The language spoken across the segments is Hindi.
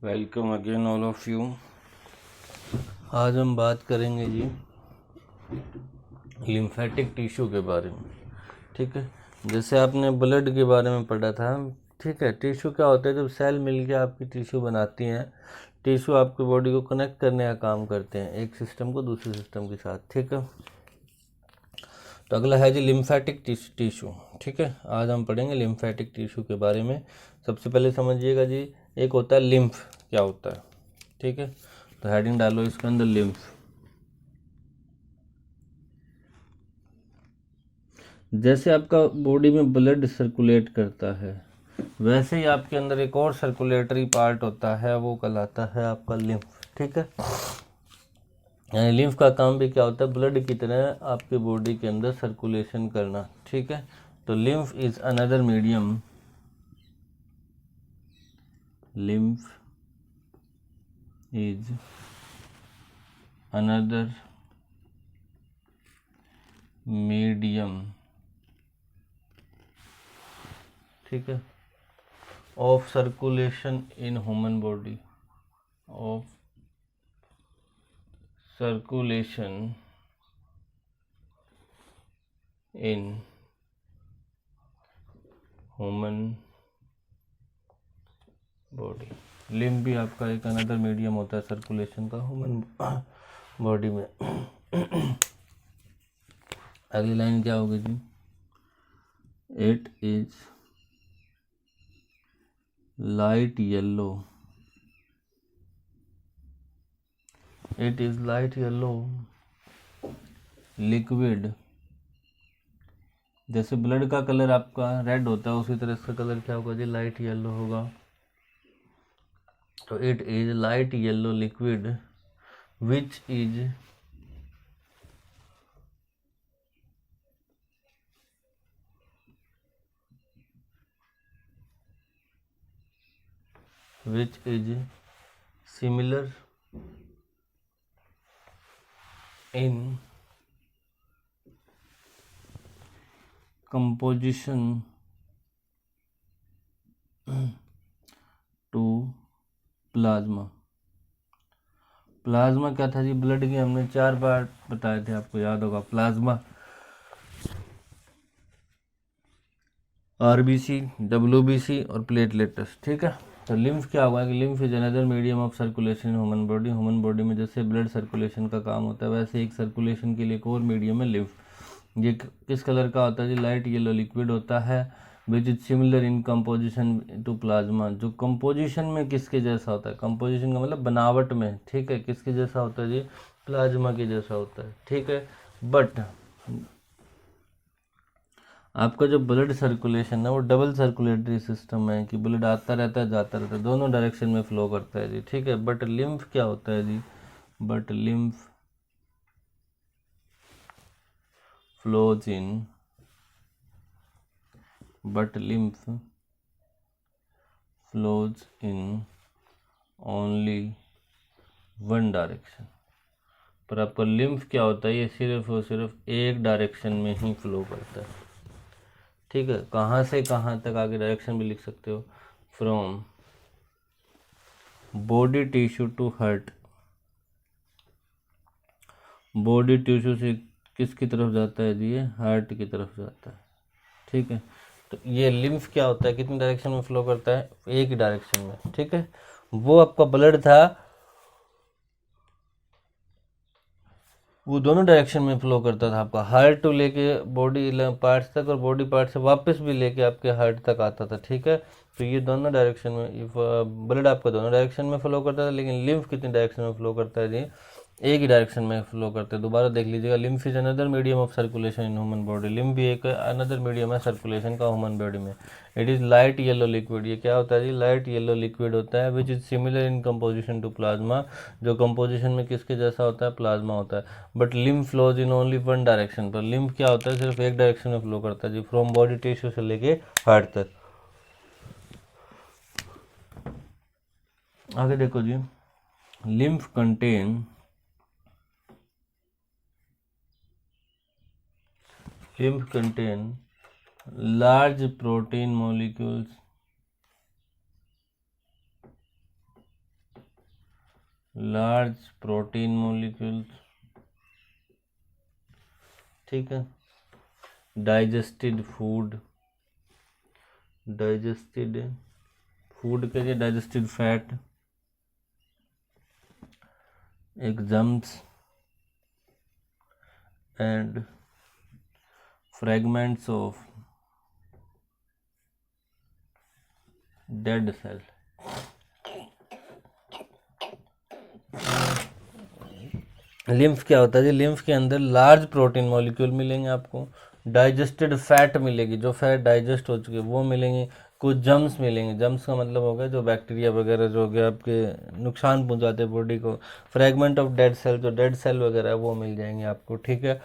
Welcome again all of you. आज हम बात करेंगे जी लिम्फेटिक टिश्यू के बारे में। ठीक है, जैसे आपने ब्लड के बारे में पढ़ा था। ठीक है, टिश्यू क्या होता है? जब सेल मिलके आपकी टिश्यू बनाती हैं, टिश्यू आपकी बॉडी को कनेक्ट करने का काम करते हैं एक सिस्टम को दूसरे सिस्टम के साथ। ठीक है, तो अगला है जी लिम्फेटिक टिश्यू। ठीक है, आज हम पढ़ेंगे लिम्फेटिक टिश्यू के बारे में। सबसे पहले समझिएगा जी, एक होता है लिम्फ, क्या होता है? ठीक है, तो हेडिंग डालो इसके अंदर लिम्फ। जैसे आपका बॉडी में ब्लड सर्कुलेट करता है, वैसे ही आपके अंदर एक और सर्कुलेटरी पार्ट होता है, वो कहलाता है आपका लिम्फ। ठीक है, यानी लिम्फ का काम भी क्या होता है? ब्लड की तरह आपके बॉडी के अंदर सर्कुलेशन करना। ठीक है, तो lymph is another medium, lymph is another medium, ठीक है, of circulation in human body, of circulation in human body. Lymph भी आपका एक अनदर मीडियम होता है सर्कुलेशन का ह्यूमन बॉडी में। अगली लाइन क्या होगी जी? It is light yellow, it is light yellow liquid. जैसे ब्लड का कलर आपका रेड होता है, उसी तरह इसका कलर क्या होगा जी? लाइट येलो होगा। तो it is light yellow liquid which is similar in composition to plasma. Plasma क्या था जी? ब्लड के हमने 4 पार्ट बताए थे, आपको याद होगा। प्लाज्मा, आरबीसी, डब्ल्यूबीसी और प्लेटलेट्स। ठीक है, तो लिम्फ क्या होगा कि lymph is another medium of circulation in human body. Human body में जैसे ब्लड सर्कुलेशन का काम होता है, वैसे एक सर्कुलेशन के लिए एक और मीडियम है लिम्फ। ये किस कलर का होता है जी? लाइट येलो लिक्विड होता है which is similar in composition to plasma. जो कंपोजिशन में किसके जैसा होता है? कंपोजिशन का मतलब बनावट में। ठीक है, किसके जैसा होता है जी? प्लाज्मा के जैसा होता है। ठीक है, बट आपका जो ब्लड सर्कुलेशन है वो डबल सर्कुलेटरी सिस्टम है कि ब्लड आता रहता है जाता रहता है, दोनों डायरेक्शन में फ्लो करता है जी। ठीक है, बट लिम्फ क्या होता है जी? But lymph flows in only one direction. पर आपका लिम्फ क्या होता है? ये सिर्फ और सिर्फ एक डायरेक्शन में ही फ्लो करता है। ठीक है, कहाँ से कहाँ तक आगे डायरेक्शन भी लिख सकते हो। From body tissue to heart. Body tissue से किसकी तरफ जाता है जी? ये हार्ट की तरफ जाता है। ठीक है, तो ये लिम्फ क्या होता है? कितनी डायरेक्शन में फ्लो करता है? एक ही डायरेक्शन में। ठीक है, वो आपका ब्लड था, वो दोनों डायरेक्शन में फ्लो करता था। आपका हार्ट टू लेके बॉडी पार्ट्स तक और बॉडी पार्ट से वापस भी लेके आपके हार्ट तक आता था। ठीक है, तो ये दोनों डायरेक्शन में ब्लड आपका दोनों डायरेक्शन में फ्लो करता था। लेकिन लिम्फ कितनी डायरेक्शन में फ्लो करता है जी? एक ही डायरेक्शन में फ्लो करते हैं। दोबारा देख लीजिएगा, lymph is another medium of circulation in human body. Lymph भी एक अनदर मीडियम है सर्कुलेशन का ह्यूमन बॉडी में। It is light yellow liquid. ये क्या होता है जी? लाइट येलो लिक्विड होता है which is similar in composition to plasma. जो कंपोजिशन में किसके जैसा होता है? प्लाज्मा होता है। But lymph flows in only one direction. पर लिम्फ क्या होता है? सिर्फ एक डायरेक्शन में फ्लो करता है जी, फ्रॉम बॉडी टिश्यू से लेके हार्ट तक। आगे देखो जी, lymph contain large protein molecules large protein molecules, ठीक है। डाइजेस्टेड फूड, डाइजेस्टेड फूड के लिए digested fat, exams and fragments of dead cell. Lymph क्या होता है जी? लिम्फ के अंदर लार्ज प्रोटीन मॉलिक्यूल मिलेंगे आपको, डाइजेस्टेड फैट मिलेगी, जो फैट डाइजेस्ट हो चुके वो मिलेंगे, कुछ जम्स मिलेंगे, जम्स का मतलब हो गया जो बैक्टीरिया वगैरह जो हो गया आपके नुकसान पहुंचाते हैं बॉडी को, फ्रेगमेंट ऑफ डेड सेल, जो डेड सेल वगैरह है वो मिल जाएंगे आपको, ठीक है।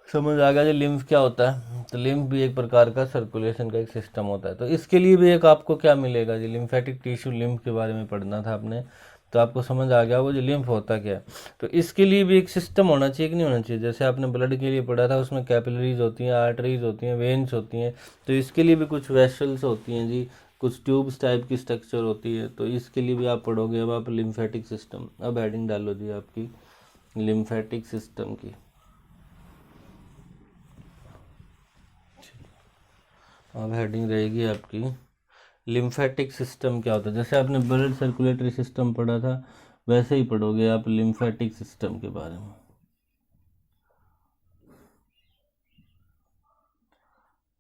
समझ आ गया जी लिम्फ क्या होता है? तो लिम्फ भी एक प्रकार का सर्कुलेशन का एक सिस्टम होता है। तो इसके लिए भी एक आपको क्या मिलेगा जी? लिम्फेटिक टिश्यू, लिम्फ के बारे में पढ़ना था आपने, तो आपको समझ आ गया वो जो लिम्फ होता क्या है। तो इसके लिए भी एक सिस्टम होना चाहिए कि नहीं होना चाहिए? जैसे आपने ब्लड के लिए पढ़ा था, उसमें कैपिलरीज होती हैं, आर्टरीज होती हैं, वेन्स होती हैं, तो इसके लिए भी कुछ वेसल्स होती हैं जी, कुछ ट्यूब्स टाइप की स्ट्रक्चर होती है, तो इसके लिए भी आप पढ़ोगे। अब आप लिम्फेटिक सिस्टम, अब हेडिंग डालो जी आपकी लिम्फेटिक सिस्टम की। अब हेडिंग रहेगी आपकी लिम्फेटिक सिस्टम क्या होता है। जैसे आपने ब्लड सर्कुलेटरी सिस्टम पढ़ा था, वैसे ही पढ़ोगे आप लिम्फेटिक सिस्टम के बारे में।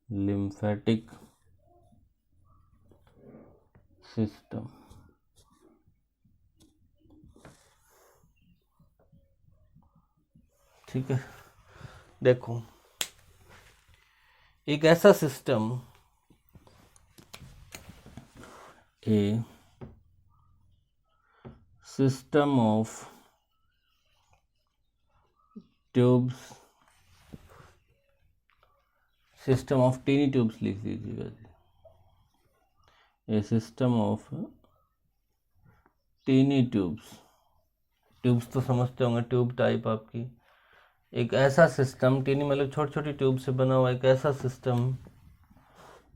लिम्फेटिक सिस्टम, ठीक है। देखो, एक ऐसा system, a system of tubes, system of tiny tubes लिख दीजिएगा जी, a system of tiny tubes. Tubes तो समझते होंगे, ट्यूब टाइप आपकी, एक ऐसा सिस्टम, टीनी मतलब छोटी छोटी ट्यूब से बना हुआ एक ऐसा सिस्टम,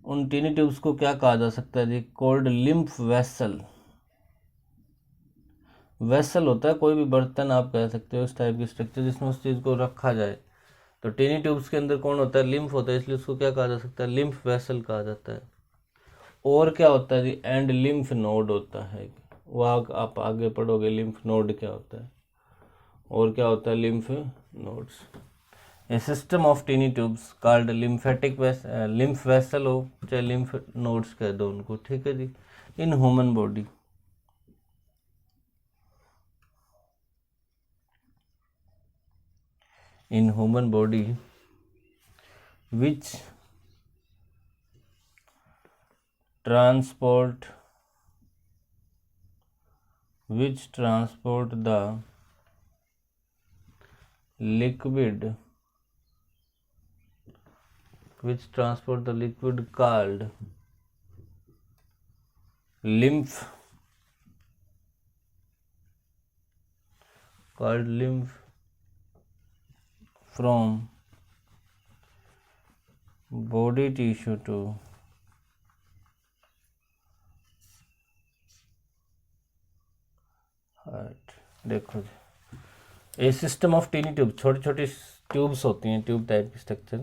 उन टीनी ट्यूब्स को क्या कहा जा सकता है जी? Called lymph vessel. वेसल होता है कोई भी बर्तन आप कह सकते हो, इस टाइप की स्ट्रक्चर जिसमें उस चीज़ को रखा जाए। तो टीनी ट्यूब्स के अंदर कौन होता है? लिम्फ होता है, इसलिए उसको क्या कहा जा सकता है? लिम्फ वेसल कहा जाता है। और क्या होता है जी? एंड लिम्फ नोड होता है। वो आप आगे पढ़ोगे लिम्फ नोड क्या होता है, और क्या होता है lymph nodes. A system of tiny tubes called lymphatic lymph vessel हो चाहे लिम्फ नोड्स कह दो उनको, ठीक है जी। In human body, in human body which transport the liquid, called lymph, from body tissue to heart. देखो जी, a system of tiny tube, छोटी छोटी ट्यूब्स होती हैं, ट्यूब टाइप की स्ट्रक्चर,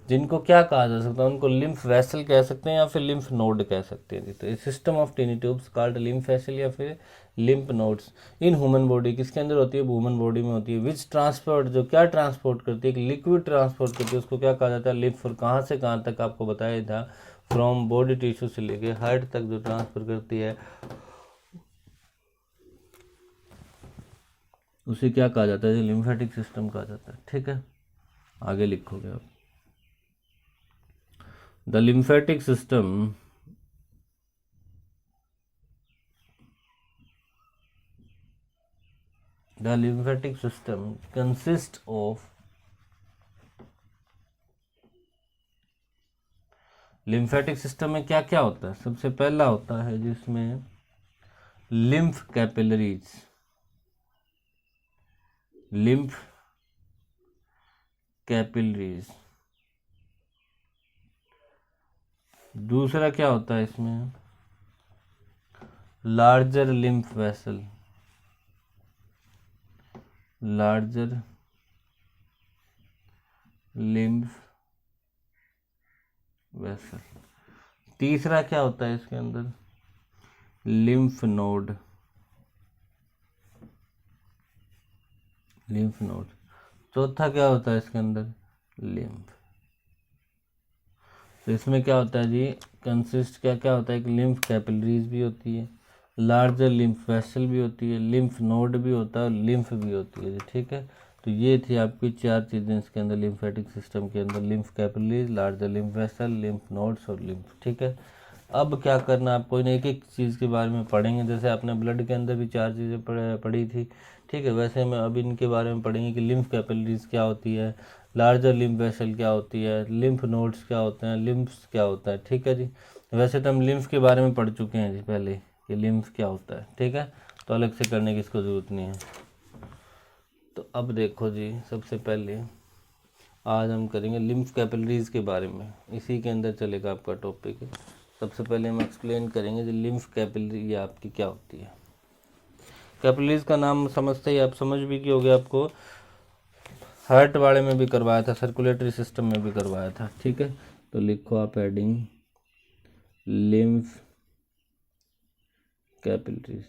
जिनको क्या कहा जा सकता है? उनको लिम्फ वेसल कह सकते हैं या फिर लिम्फ नोड कह सकते हैं जी। तो a system of tiny tubes called lymph vessel या फिर lymph nodes in human body, किसके अंदर होती है? ह्यूमन बॉडी में होती है। विच ट्रांसपोर्ट, जो क्या ट्रांसपोर्ट करती है? एक लिक्विड ट्रांसपोर्ट करती है, उसको क्या कहा जाता है? लिम्फ। और कहाँ से कहाँ तक आपको बताया था? फ्रॉम बॉडी टिश्यू से लेके हार्ट तक जो ट्रांसफर करती है, उसे क्या कहा जाता है? लिम्फेटिक सिस्टम कहा जाता है, ठीक है। आगे लिखोगे आप, the lymphatic system consists of, lymphatic system में क्या क्या होता है? सबसे पहला होता है जिसमें लिम्फ कैपिलरीज, लिम्फ कैपिलरीज। दूसरा क्या होता है इसमें? Larger lymph vessel, larger lymph vessel. तीसरा क्या होता है इसके अंदर, लिम्फ नोड, लिम्फ नोड। चौथा क्या होता है इसके अंदर, लिम्फ। तो इसमें क्या होता है जी, कंसिस्ट क्या क्या होता है कि लिम्फ कैपिलरीज भी होती है, लार्जर लिम्फ वेसल भी होती है, लिम्फ नोड भी होता है और लिम्फ भी होती है जी, ठीक है। तो ये थी आपकी 4 चीज़ें इसके अंदर लिम्फेटिक सिस्टम के अंदर, lymph capillaries, larger lymph vessel, lymph nodes और लिम्फ, ठीक है। अब क्या करना आपको, इन एक एक चीज़ के बारे में पढ़ेंगे। जैसे आपने ब्लड के अंदर भी 4 चीज़ें पढ़ी थी, ठीक है, वैसे मैं अब इनके बारे में पढ़ेंगे कि लिम्फ कैपिलरीज क्या होती है, लार्जर लिम्फ वेसल क्या होती है, लिम्फ नोड्स क्या होते हैं, लिम्फ्स क्या होता है, ठीक है जी। वैसे तो हम लिम्फ के बारे में पढ़ चुके हैं जी पहले कि लिम्फ क्या होता है, ठीक है, तो अलग से करने की इसको ज़रूरत नहीं है। तो अब देखो जी, सबसे पहले आज हम करेंगे लिम्फ कैपिलरीज के बारे में, इसी के अंदर चलेगा आपका टॉपिक। सबसे पहले हम एक्सप्लेन करेंगे जी लिम्फ कैपिलरी ये आपकी क्या होती है। कैपिलरीज का नाम समझते ही आप समझ भी की होगी, आपको हार्ट वाले में भी करवाया था, सर्कुलेटरी सिस्टम में भी करवाया था, ठीक है। तो लिखो आप हेडिंग लिम्फ कैपिलरीज।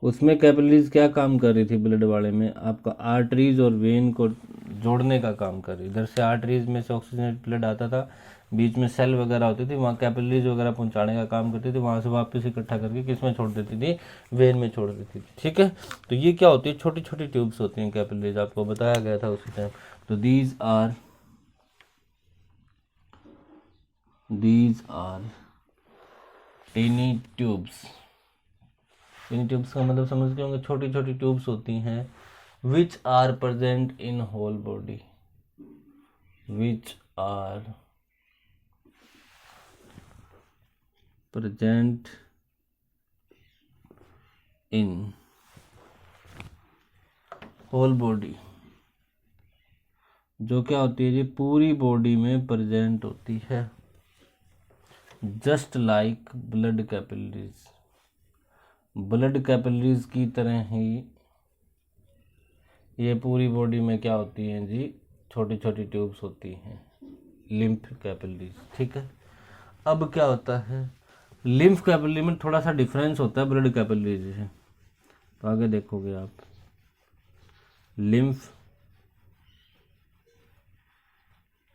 उसमें कैपिलरीज क्या काम कर रही थी ब्लड वाले में, आपका आर्टरीज और वेन को जोड़ने का काम कर रही। इधर से आर्टरीज में से ऑक्सीजनेटेड ब्लड आता था, बीच में सेल वगैरह होती थी, वहाँ कैपिलरीज वगैरह पहुँचाने का काम करती थी, वहाँ से वापस इकट्ठा करके किस में छोड़ देती थी, वेन में छोड़ देती थी, ठीक है। तो ये क्या होती है, छोटी छोटी ट्यूब्स होती हैं कैपिलरीज, आपको बताया गया था उसी टाइम। तो these are tiny tubes. Tiny tubes का मतलब समझते होंगे, छोटी छोटी ट्यूब्स होती हैं, which are present in whole body, which are present in whole body, जो क्या होती है जी पूरी बॉडी में प्रेजेंट होती है, just like blood capillaries. Blood capillaries की तरह ही ये पूरी बॉडी में क्या होती हैं जी, छोटी छोटी ट्यूब्स होती हैं, लिम्फ कैपिलरीज, ठीक है। अब क्या होता है, लिम्फ कैपिलरी में थोड़ा सा डिफरेंस होता है ब्लड कैपिलरीज से, तो आगे देखोगे आप। लिम्फ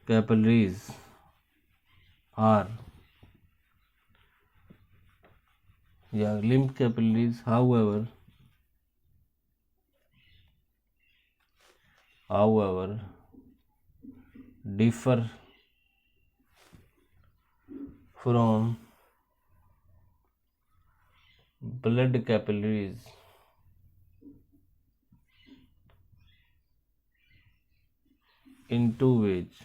कैपिलरीज आर या lymph capillaries however differ from blood capillaries in two ways।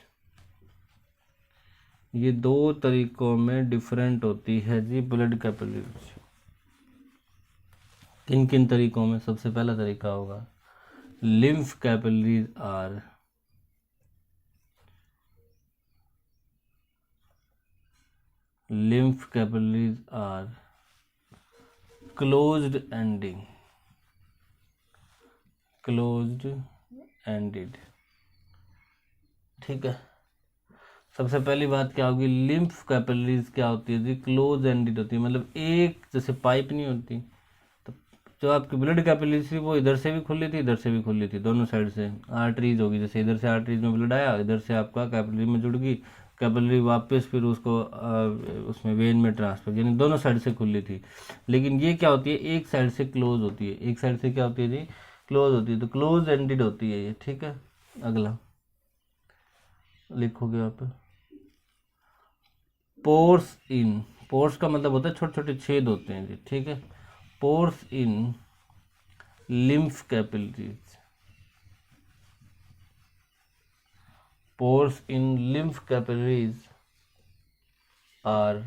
ये 2 तरीकों में डिफरेंट होती है जी ब्लड कैपिलरीज। किन किन तरीकों में, सबसे पहला तरीका होगा lymph capillaries are closed ended, ठीक है। सबसे पहली बात क्या होगी, लिम्फ कैपिलरीज क्या होती है जी, क्लोज एंडेड होती है, मतलब एक जैसे पाइप नहीं होती, तो जो आपकी ब्लड कैपिलरीज थी वो इधर से भी खुली थी, इधर से भी खुली थी, दोनों साइड से। आर्टरीज होगी, जैसे इधर से आर्टरीज में ब्लड आया, इधर से आपका कैपिलरी में जुड़ गई, कैपिलरी वापस फिर उसको उसमें वेन में ट्रांसफर, यानी दोनों साइड से खुली थी। लेकिन ये क्या होती है, एक साइड से क्लोज होती है, एक साइड से क्या होती है जी, क्लोज होती है, तो क्लोज एंडेड होती है ये, ठीक है। अगला लिखोगे आप, पोर्स इन, पोर्स का मतलब होता है छोटे छोटे छेद होते हैं जी, ठीक है। Pores in lymph capillaries, pores in lymph capillaries are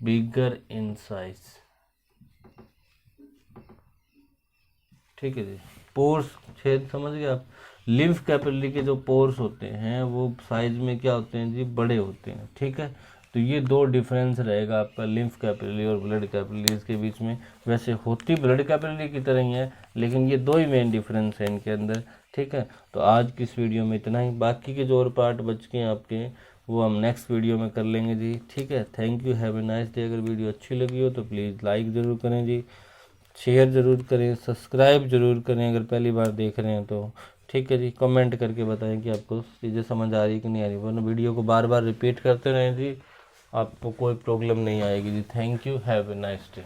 bigger in size, ठीक है जी। पोर्स छेद समझ गए आप, लिम्फ कैपिलरी के जो पोर्स होते हैं वो साइज में क्या होते हैं जी, बड़े होते हैं, ठीक है। तो ये दो डिफरेंस रहेगा आपका लिम्फ कैपिलरी और ब्लड कैपिलरीज के बीच में। वैसे होती ब्लड कैपिलरी की तरह ही है, लेकिन ये दो ही मेन डिफरेंस है इनके अंदर, ठीक है। तो आज की इस वीडियो में इतना ही, बाकी के जो और पार्ट बच गए हैं आपके वो हम नेक्स्ट वीडियो में कर लेंगे जी, ठीक है। Thank you, have a nice day. अगर वीडियो अच्छी लगी हो तो प्लीज़ लाइक ज़रूर करें जी, शेयर ज़रूर करें, सब्सक्राइब ज़रूर करें अगर पहली बार देख रहे हैं तो, ठीक है जी। कमेंट करके बताएं कि आपको चीज़ें समझ आ रही कि नहीं आ रही, वरना वीडियो को बार बार रिपीट करते रहें जी, आपको कोई प्रॉब्लम नहीं आएगी जी। Thank you, have a nice day.